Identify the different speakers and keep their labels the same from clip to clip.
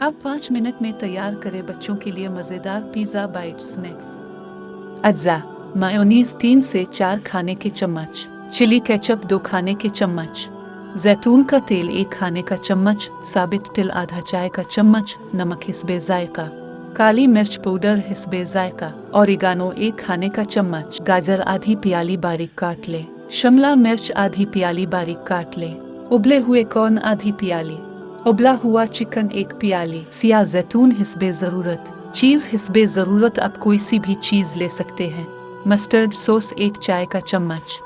Speaker 1: अब 5 मिनट में तैयार करें बच्चों के लिए मज़ेदार पिज़्ज़ा बाइट स्नैक्स। अज्जा मायोनीज 3 से 4 खाने के चम्मच, चिली केचप 2 खाने के चम्मच, जैतून का तेल 1 खाने का चम्मच, साबित तिल आधा चाय का चम्मच, नमक हिस्बे जायका, काली मिर्च पाउडर हिस्बे जायका, ओरिगानो 1 खाने का चम्मच, गाजर आधी प्याली बारीक काट ले, शिमला मिर्च आधी प्याली बारीक काट ले, उबले हुए कॉर्न आधी प्याली, उबला हुआ चिकन 1 प्याली, सिया जैतून हिस्बे ज़रूरत, चीज़ हिस्बे ज़रूरत आप कोई सी भी चीज़ ले सकते हैं, मस्टर्ड सॉस 1 चाय का चम्मच।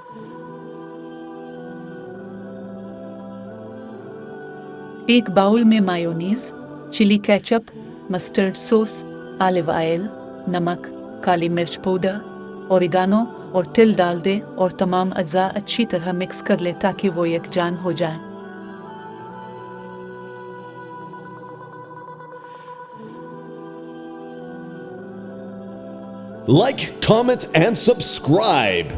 Speaker 1: एक बाउल में mayonnaise, chilli ketchup, mustard sauce, olive oil, नमक, काली मिर्च पाउडर, ओरिगानो और तिल डाल दें और तमाम अज्जा अच्छी तरह मिक्स कर लें ताकि वो यकजान हो जाएं।
Speaker 2: Like, comment, and subscribe.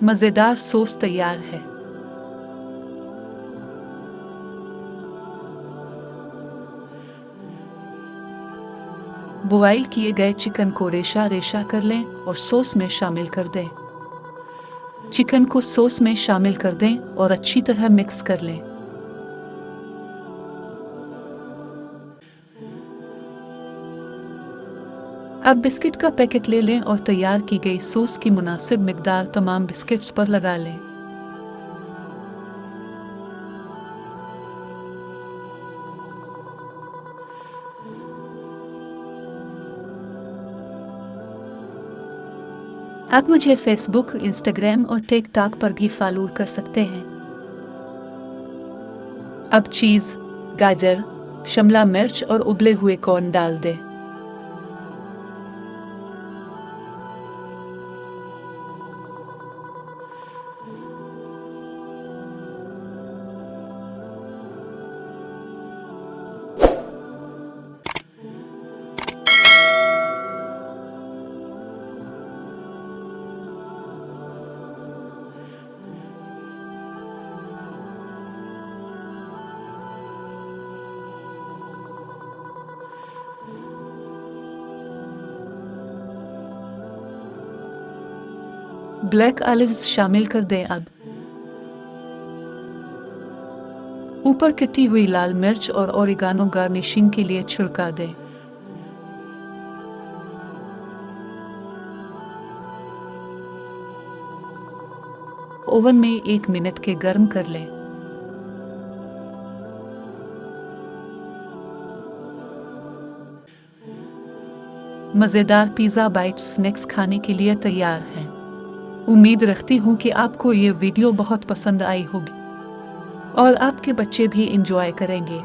Speaker 1: मज़ेदार सॉस तैयार है। बॉयल किए गए चिकन को रेशा रेशा कर लें और सॉस में शामिल कर दें। चिकन को सॉस में शामिल कर दें और अच्छी तरह मिक्स कर लें। अब बिस्किट का पैकेट ले लें और तैयार की गई सॉस की मुनासिब मिकदार तमाम बिस्किट्स पर लगा लें। आप मुझे फेसबुक, इंस्टाग्राम और टिकटॉक पर भी फॉलो कर सकते हैं। अब चीज़, गाजर, शिमला मिर्च और उबले हुए कॉर्न डाल दें। ब्लैक ऑलिव्स शामिल कर दें। अब ऊपर कटी हुई लाल मिर्च और ओरिगानो गार्निशिंग के लिए छिड़का दें। ओवन में 1 मिनट के गर्म कर लें। मज़ेदार पिज़्ज़ा बाइट स्नैक्स खाने के लिए तैयार हैं। उम्मीद रखती हूँ कि आपको ये वीडियो बहुत पसंद आई होगी और आपके बच्चे भी एंजॉय करेंगे।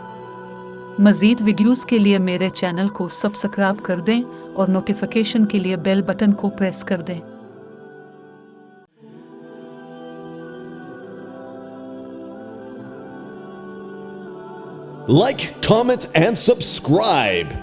Speaker 1: मज़ीद वीडियोस के लिए मेरे चैनल को सब्सक्राइब कर दें और नोटिफिकेशन के लिए बेल बटन को प्रेस कर दें।
Speaker 2: Like, comment, and subscribe.